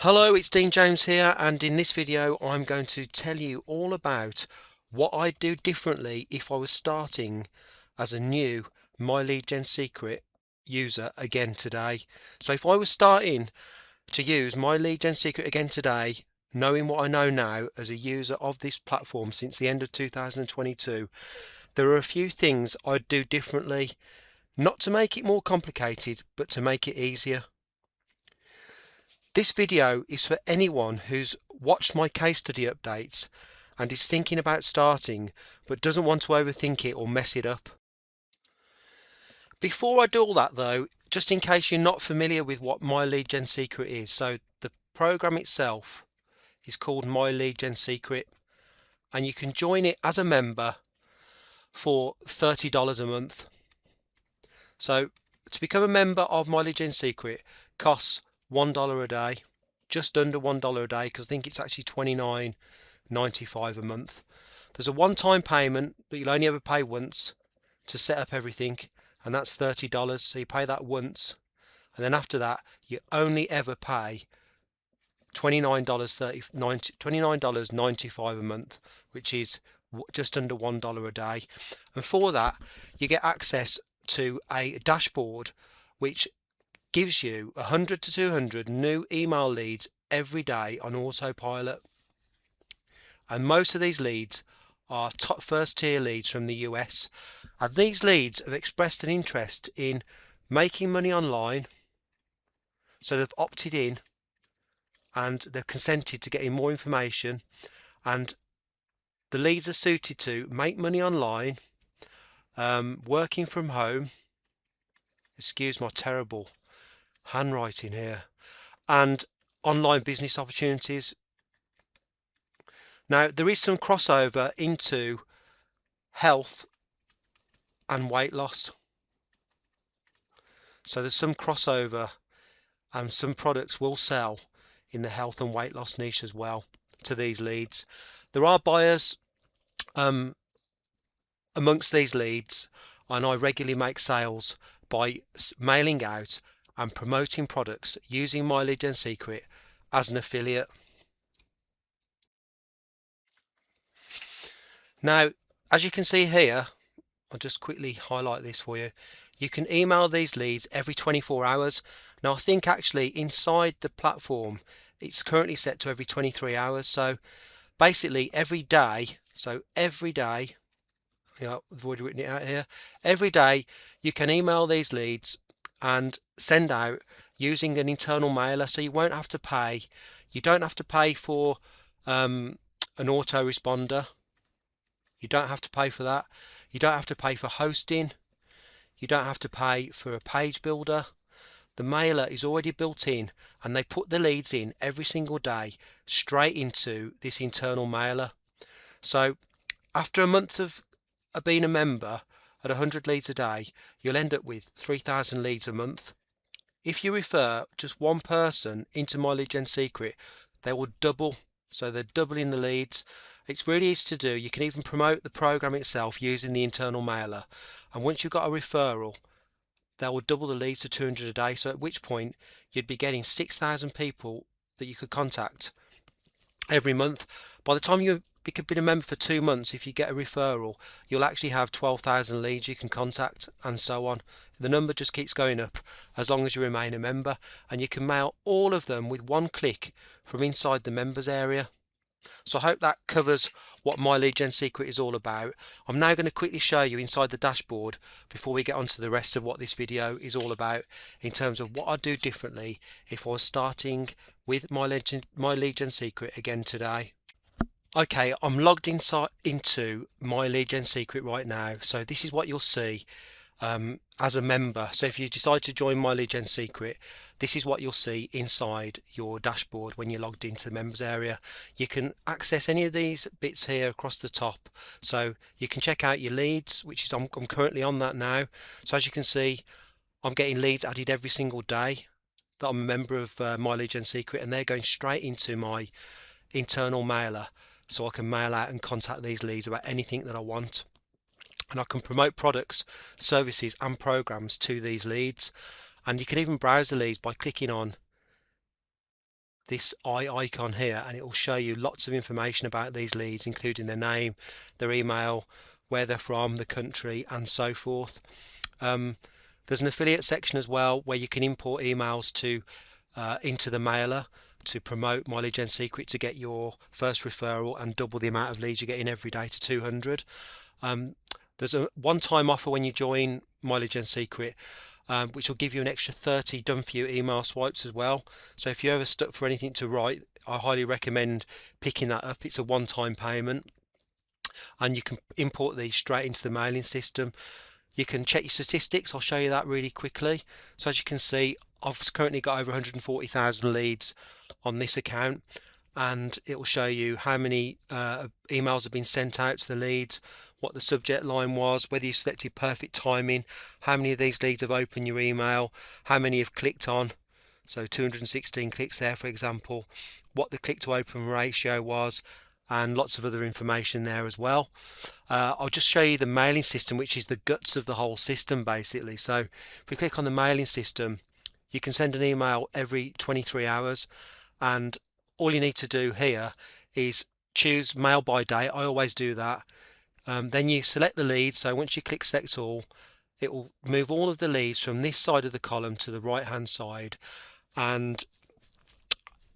Hello, it's Dean James here, and in this video I'm going to tell you all about what I'd do differently if I was starting as a new My Lead Gen Secret user again today. So if I was starting to use My Lead Gen Secret again today, knowing what I know now as a user of this platform since the end of 2022, there are a few things I'd do differently, not to make it more complicated, but to make it easier. This video is for anyone who's watched my case study updates and is thinking about starting but doesn't want to overthink it or mess it up. Before I do all that though, just in case you're not familiar with what My Lead Gen Secret is, so the program itself is called My Lead Gen Secret, and you can join it as a member for $30 a month. So to become a member of My Lead Gen Secret costs $1 a day, just under $1 a day, because I think it's actually $29.95 a month. There's a one-time payment that you'll only ever pay once to set up everything, and that's $30. So you pay that once, and then after that you only ever pay $29.95 a month, which is just under $1 a day. And for that you get access to a dashboard which gives you 100 to 200 new email leads every day on autopilot, and most of these leads are top first tier leads from the US, and these leads have expressed an interest in making money online, so they've opted in and they've consented to getting more information. And the leads are suited to make money online, working from home, excuse my terrible handwriting here, and online business opportunities. Now there is some crossover into health and weight loss, so there's some crossover, and some products will sell in the health and weight loss niche as well to these leads. There are buyers amongst these leads, and I regularly make sales by mailing out and promoting products using My Lead Gen Secret as an affiliate. Now, as you can see here, I'll just quickly highlight this for you. You can email these leads every 24 hours. Now I think actually inside the platform it's currently set to every 23 hours. So basically every day, I've already written it out here, every day you can email these leads and send out using an internal mailer, so you won't have to pay. You don't have to pay for an autoresponder. You don't have to pay for that. You don't have to pay for hosting. You don't have to pay for a page builder. The mailer is already built in, and they put the leads in every single day straight into this internal mailer. So after a month of being a member at 100 leads a day, you'll end up with 3,000 leads a month. If you refer just one person into My Lead Gen Secret, they will double. So they're doubling the leads. It's really easy to do. You can even promote the program itself using the internal mailer, and once you've got a referral, they will double the leads to 200 a day. So at which point you'd be getting 6,000 people that you could contact every month. By the time you've been a member for 2 months, if you get a referral, you'll actually have 12,000 leads you can contact, and so on. The number just keeps going up as long as you remain a member, and you can mail all of them with one click from inside the members area. So I hope that covers what My Lead Gen Secret is all about. I'm now going to quickly show you inside the dashboard before we get on to the rest of what this video is all about, in terms of what I'd do differently if I was starting with My Lead Gen Secret again today. Okay, I'm logged into My Lead Gen Secret right now, so this is what you'll see as a member. So if you decide to join My Lead Gen Secret, this is what you'll see inside your dashboard when you're logged into the members area. You can access any of these bits here across the top, so you can check out your leads, which is I'm currently on that now. So as you can see, I'm getting leads added every single day that I'm a member of My Lead Gen Secret, and they're going straight into my internal mailer, so I can mail out and contact these leads about anything that I want, and I can promote products, services and programs to these leads. And you can even browse the leads by clicking on this eye icon here, and it will show you lots of information about these leads, including their name, their email, where they're from, the country, and so forth. There's an affiliate section as well where you can import emails to into the mailer to promote Mileage Gen Secret to get your first referral and double the amount of leads you're getting every day to 200. There's a one-time offer when you join Mileage Gen Secret, which will give you an extra 30 done for you email swipes as well. So if you're ever stuck for anything to write, I highly recommend picking that up. It's a one-time payment, and you can import these straight into the mailing system. You can check your statistics. I'll show you that really quickly. So as you can see, I've currently got over 140,000 leads on this account, and it will show you how many emails have been sent out to the leads, what the subject line was, whether you selected perfect timing, how many of these leads have opened your email, how many have clicked on, so 216 clicks there for example, what the click to open ratio was, and lots of other information there as well. I'll just show you the mailing system, which is the guts of the whole system basically. So if we click on the mailing system, you can send an email every 23 hours, and all you need to do here is choose mail by date. I always do that. Then you select the leads. So once you click select all, it will move all of the leads from this side of the column to the right hand side, and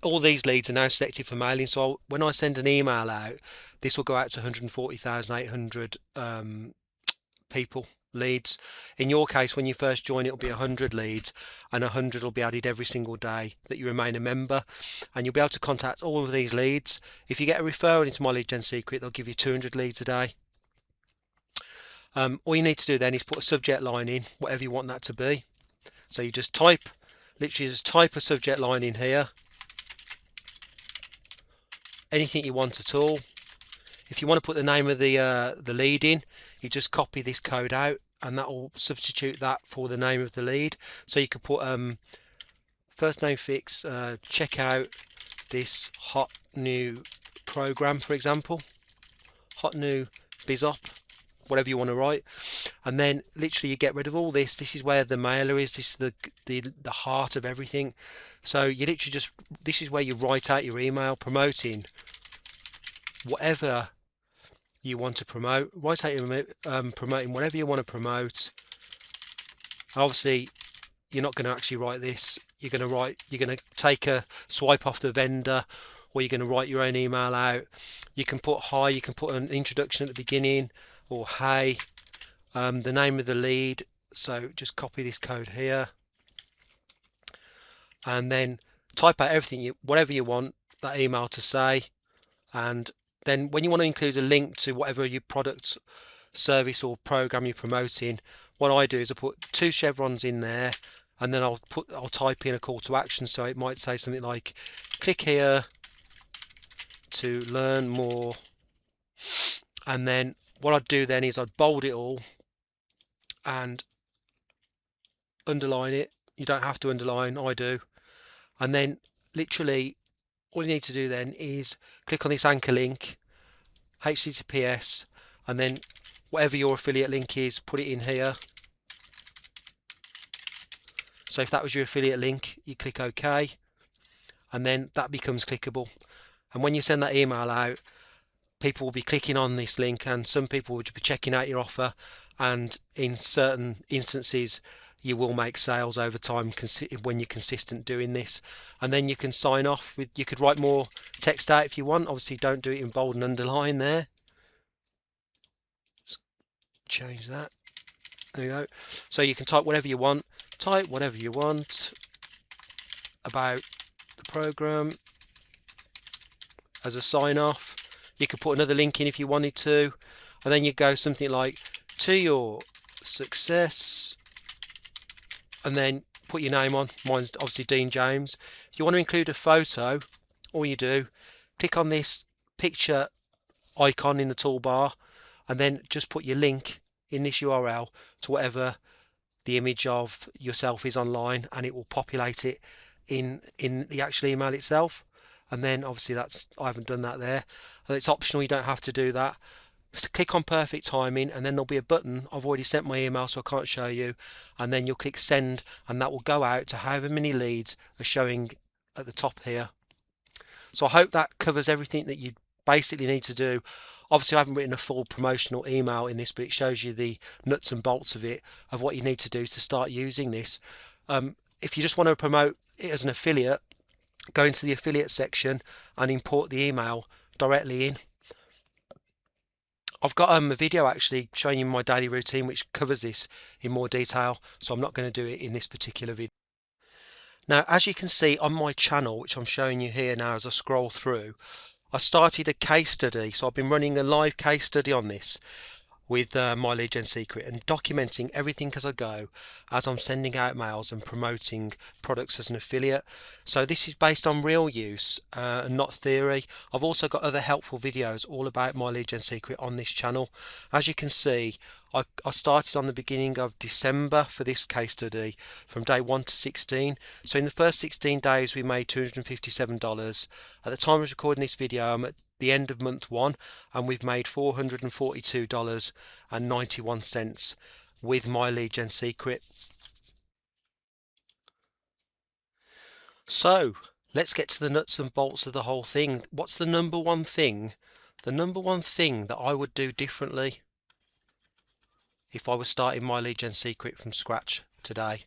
all these leads are now selected for mailing. So when I send an email out, this will go out to 140,800 people, leads. In your case, when you first join, it'll be 100 leads, and 100 will be added every single day that you remain a member, and you'll be able to contact all of these leads. If you get a referral into Mileage Gen Secret, they'll give you 200 leads a day. All you need to do then is put a subject line in, whatever you want that to be. So you just literally just type a subject line in here, anything you want at all. If you want to put the name of the lead in, you just copy this code out, and that will substitute that for the name of the lead. So you could put first name fix, check out this hot new program, for example, hot new bizop, whatever you want to write. And then literally you get rid of all this. This is where the mailer is. This is the heart of everything. So you literally just, this is where you write out your email promoting whatever you want to promote. Write out your promoting whatever you want to promote. Obviously you're not going to actually write this. You're going to take a swipe off the vendor, or you're going to write your own email out. You can put hi, you can put an introduction at the beginning, or hey, the name of the lead. So just copy this code here, and then type out everything, whatever you want that email to say. And then when you want to include a link to whatever your product, service or program you're promoting, what I do is I put 2 chevrons in there, and then I'll type in a call to action. So it might say something like, click here to learn more. And then what I'd do then is I'd bold it all and underline it. You don't have to underline, I do. And then literally all you need to do then is click on this anchor link, HTTPS, and then whatever your affiliate link is, put it in here. So if that was your affiliate link, you click OK, and then that becomes clickable. And when you send that email out, people will be clicking on this link, and some people will be checking out your offer, and in certain instances you will make sales over time when you're consistent doing this. And then you can sign off with, you could write more text out if you want. Obviously don't do it in bold and underline there. Just change that. There you go. So you can type whatever you want. Type whatever you want about the program as a sign off. You could put another link in if you wanted to, and then you go something like, to your success, and then put your name on. Mine's obviously Dean James. If you want to include a photo, all you do, click on this picture icon in the toolbar, and then just put your link in this URL to whatever the image of yourself is online, and it will populate it in the actual email itself. And then obviously I haven't done that there, and it's optional, you don't have to do that. Just click on perfect timing, and then there'll be a button. I've already sent my email so I can't show you, and then you'll click send, and that will go out to however many leads are showing at the top here. So I hope that covers everything that you basically need to do. Obviously I haven't written a full promotional email in this, but it shows you the nuts and bolts of it, of what you need to do to start using this. If you just want to promote it as an affiliate, go into the affiliate section and import the email directly in. I've got a video actually showing you my daily routine which covers this in more detail, so I'm not going to do it in this particular video. Now, as you can see on my channel, which I'm showing you here now as I scroll through, I started a case study. So I've been running a live case study on this with my lead gen secret and documenting everything as I go, as I'm sending out mails and promoting products as an affiliate. So this is based on real use and not theory. I've also got other helpful videos all about my lead gen secret on this channel. As you can see, I started on the beginning of December for this case study from day 1 to 16. So in the first 16 days we made $257. At the time of recording this video, I'm at the end of month 1 and we've made $442.91 with my lead gen secret. So let's get to the nuts and bolts of the whole thing. What's the number one thing? The number one thing that I would do differently if I was starting my lead gen secret from scratch today.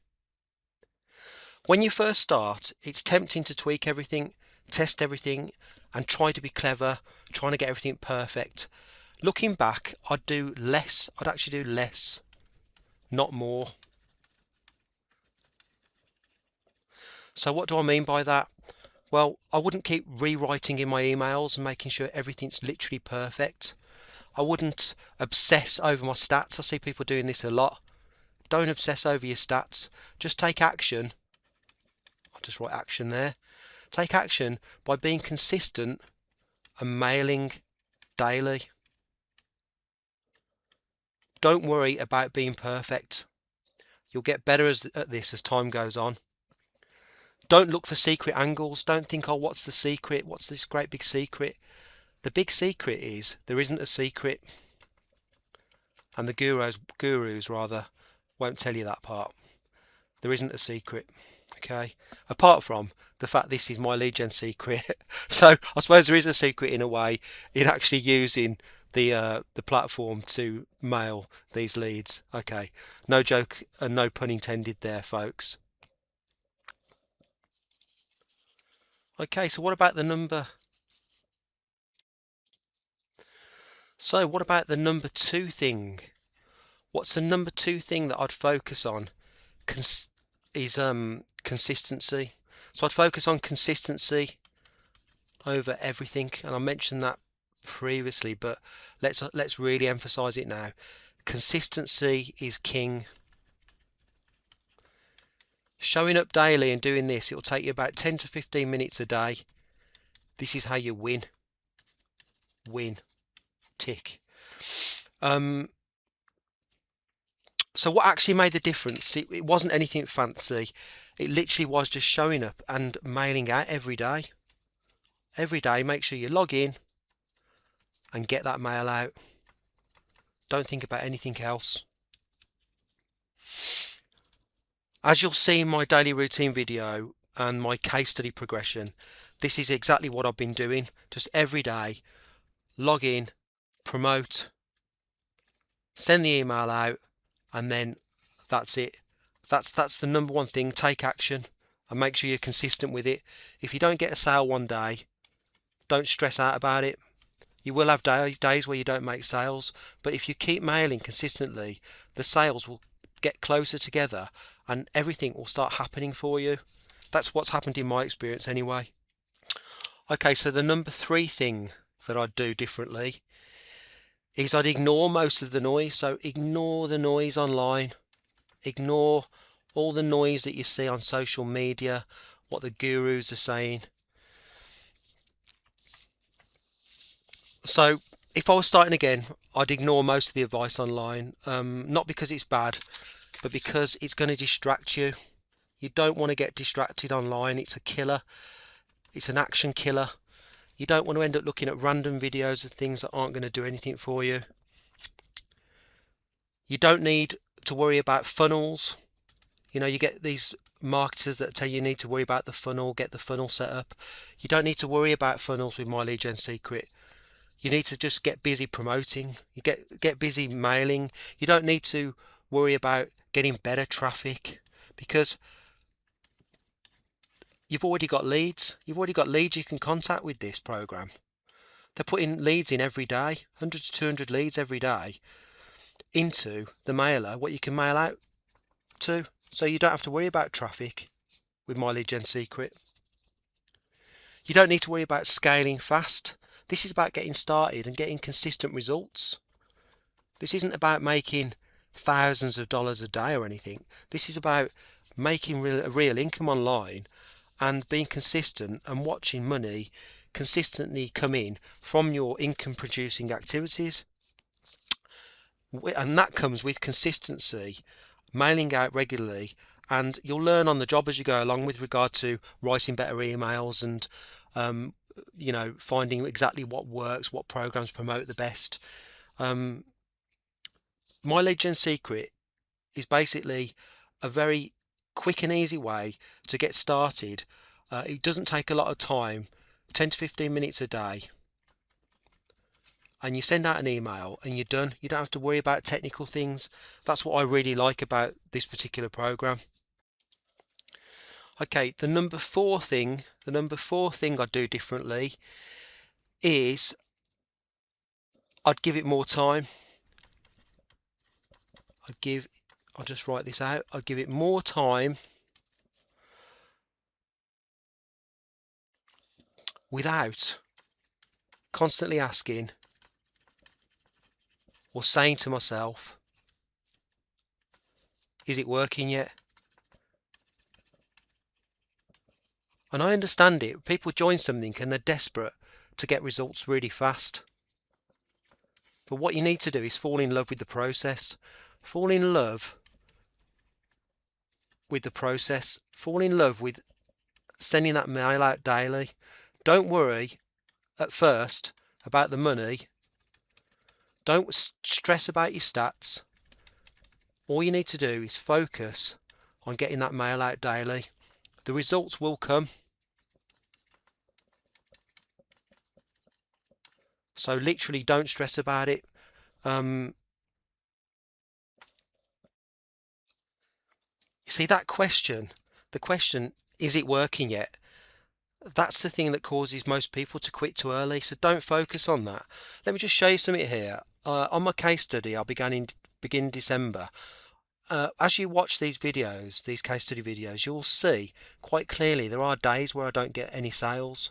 When you first start, it's tempting to tweak everything, test everything, and try to be clever, trying to get everything perfect. Looking back, I'd do less. I'd actually do less, not more. So what do I mean by that? Well, I wouldn't keep rewriting in my emails and making sure everything's literally perfect. I wouldn't obsess over my stats. I see people doing this a lot. Don't obsess over your stats. Just take action. I'll just write action there. Take action by being consistent and mailing daily. Don't worry about being perfect. You'll get better at this as time goes on. Don't look for secret angles. Don't think, oh, what's the secret? What's this great big secret? The big secret is there isn't a secret. And the gurus won't tell you that part. There isn't a secret. Okay, apart from the fact this is my lead gen secret. So I suppose there is a secret in a way in actually using the platform to mail these leads. Okay, no joke and no pun intended there, folks. Okay, so what about the number? So what about the number 2 thing? What's the number 2 thing that I'd focus on? Consistency. So I'd focus on consistency over everything, and I mentioned that previously, but let's really emphasize it now. Consistency is king. Showing up daily and doing this, it'll take you about 10 to 15 minutes a day. This is how you win. Tick. So what actually made the difference? It wasn't anything fancy. It literally was just showing up and mailing out every day. Every day, make sure you log in and get that mail out. Don't think about anything else. As you'll see in my daily routine video and my case study progression, this is exactly what I've been doing. Just every day, log in, promote, send the email out, and then that's it. That's the number one thing. Take action and make sure you're consistent with it. If you don't get a sale one day, don't stress out about it. You will have days where you don't make sales, but if you keep mailing consistently, the sales will get closer together and everything will start happening for you. That's what's happened in my experience anyway. Okay, so the number 3 thing that I'd do differently is I'd ignore most of the noise. So ignore the noise online. Ignore all the noise that you see on social media, what the gurus are saying. So if I was starting again, I'd ignore most of the advice online, not because it's bad, but because it's going to distract you. You don't want to get distracted online. It's a killer. It's an action killer. You don't want to end up looking at random videos of things that aren't going to do anything for you. You don't need to worry about funnels. You know, you get these marketers that tell you need to worry about the funnel, get the funnel set up. You don't need to worry about funnels with My Lead Gen Secret. You need to just get busy promoting. You get busy mailing. You don't need to worry about getting better traffic, because you've already got leads. You've already got leads you can contact with this program. They're putting leads in every day, 100 to 200 leads every day into the mailer, what you can mail out to. So you don't have to worry about traffic with My Lead Gen Secret. You don't need to worry about scaling fast. This is about getting started and getting consistent results. This isn't about making thousands of dollars a day or anything. This is about making real income online and being consistent and watching money consistently come in from your income producing activities. And that comes with consistency, mailing out regularly, and you'll learn on the job as you go along with regard to writing better emails and finding exactly what works, what programs promote the best. My Lead Gen Secret is basically a very quick and easy way to get started. It doesn't take a lot of time, 10 to 15 minutes a day, and you send out an email and you're done. You don't have to worry about technical things. That's what I really like about this particular program. Okay, the number four thing I'd do differently is I'd give it more time. I'll just write this out. I'd give it more time without constantly asking or saying to myself, is it working yet? And I understand it. People join something and they're desperate to get results really fast. But what you need to do is fall in love with the process. Fall in love with the process. Fall in love with sending that mail out daily. Don't worry at first about the money. Don't stress about your stats. All you need to do is focus on getting that mail out daily. The results will come. So literally don't stress about it. You see, that question, the question, is it working yet? That's the thing that causes most people to quit too early. So don't focus on that. Let me just show you something here. On my case study, I began in December. As you watch these videos, these case study videos, you'll see quite clearly there are days where I don't get any sales,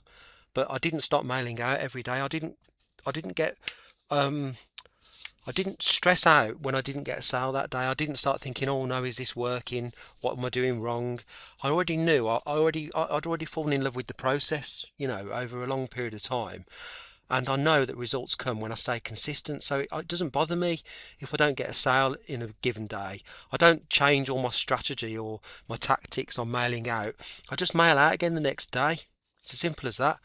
but I didn't stop mailing out every day. I didn't stress out when I didn't get a sale that day. I didn't start thinking, oh no, is this working? What am I doing wrong? I already knew. I'd already fallen in love with the process, over a long period of time. And I know that results come when I stay consistent. So it doesn't bother me if I don't get a sale in a given day. I don't change all my strategy or my tactics on mailing out. I just mail out again the next day. It's as simple as that.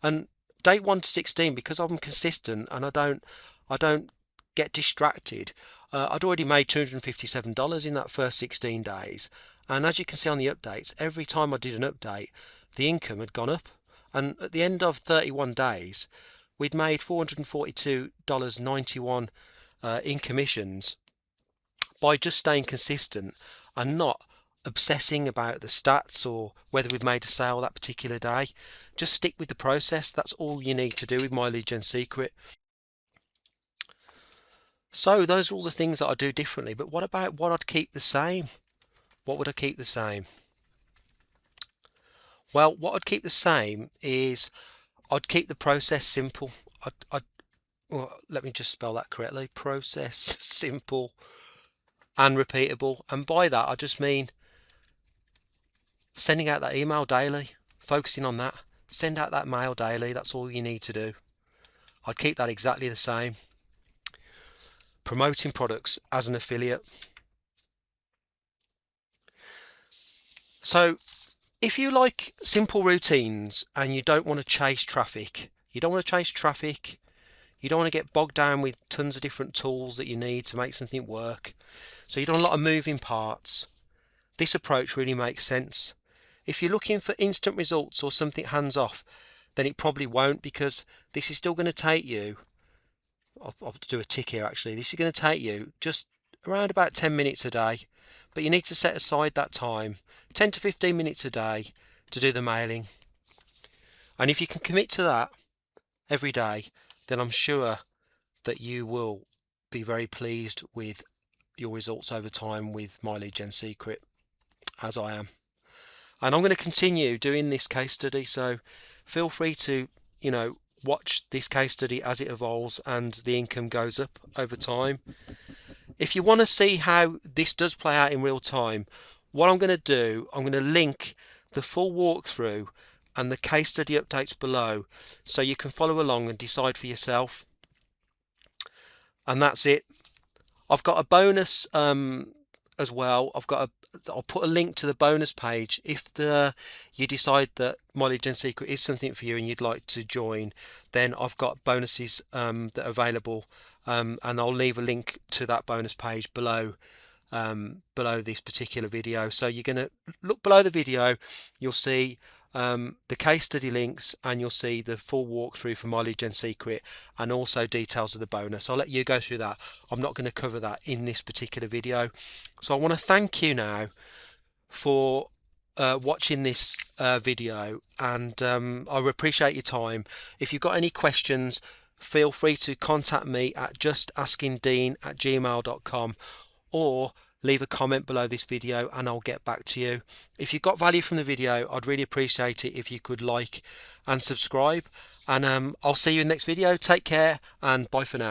And day 1 to 16, because I'm consistent and I don't get distracted, I'd already made $257 in that first 16 days. And as you can see on the updates, every time I did an update, the income had gone up. And at the end of 31 days, we'd made $442.91 in commissions by just staying consistent and not obsessing about the stats or whether we've made a sale that particular day. Just stick with the process. That's all you need to do with My Lead Gen Secret. So those are all the things that I do differently. But what about what I'd keep the same? What would I keep the same? Well, what I'd keep the same is I'd keep the process simple. Well, let me just spell that correctly. Process simple and repeatable. And by that, I just mean sending out that email daily, focusing on that. Send out that mail daily. That's all you need to do. I'd keep that exactly the same. Promoting products as an affiliate. So if you like simple routines and you don't want to chase traffic, you don't want to get bogged down with tons of different tools that you need to make something work, so you don't want a lot of moving parts, this approach really makes sense. If you're looking for instant results or something hands off, then it probably won't, because this is still going to take you, I'll do a tick here actually, this is going to take you just around about 10 minutes a day, but you need to set aside that time, 10 to 15 minutes a day, to do the mailing. And if you can commit to that every day, then I'm sure that you will be very pleased with your results over time with My Lead Gen Secret, as I am. And I'm going to continue doing this case study, so feel free to, watch this case study as it evolves and the income goes up over time. If you want to see how this does play out in real time, what I'm going to do, I'm going to link the full walkthrough and the case study updates below, so you can follow along and decide for yourself. And that's it. I've got a bonus as well. I'll put a link to the bonus page if you decide that My Lead Gen Secret is something for you and you'd like to join. Then I've got bonuses that are available, and I'll leave a link to that bonus page below this particular video. So you're going to look below the video, you'll see the case study links, and you'll see the full walkthrough for My Lead Gen Secret, and also details of the bonus. I'll let you go through that. I'm not going to cover that in this particular video. So I want to thank you now for watching this video, and I appreciate your time. If you've got any questions, feel free to contact me at justaskingdean@gmail.com, or leave a comment below this video and I'll get back to you. If you got value from the video, I'd really appreciate it if you could like and subscribe, and I'll see you in the next video. Take care and bye for now.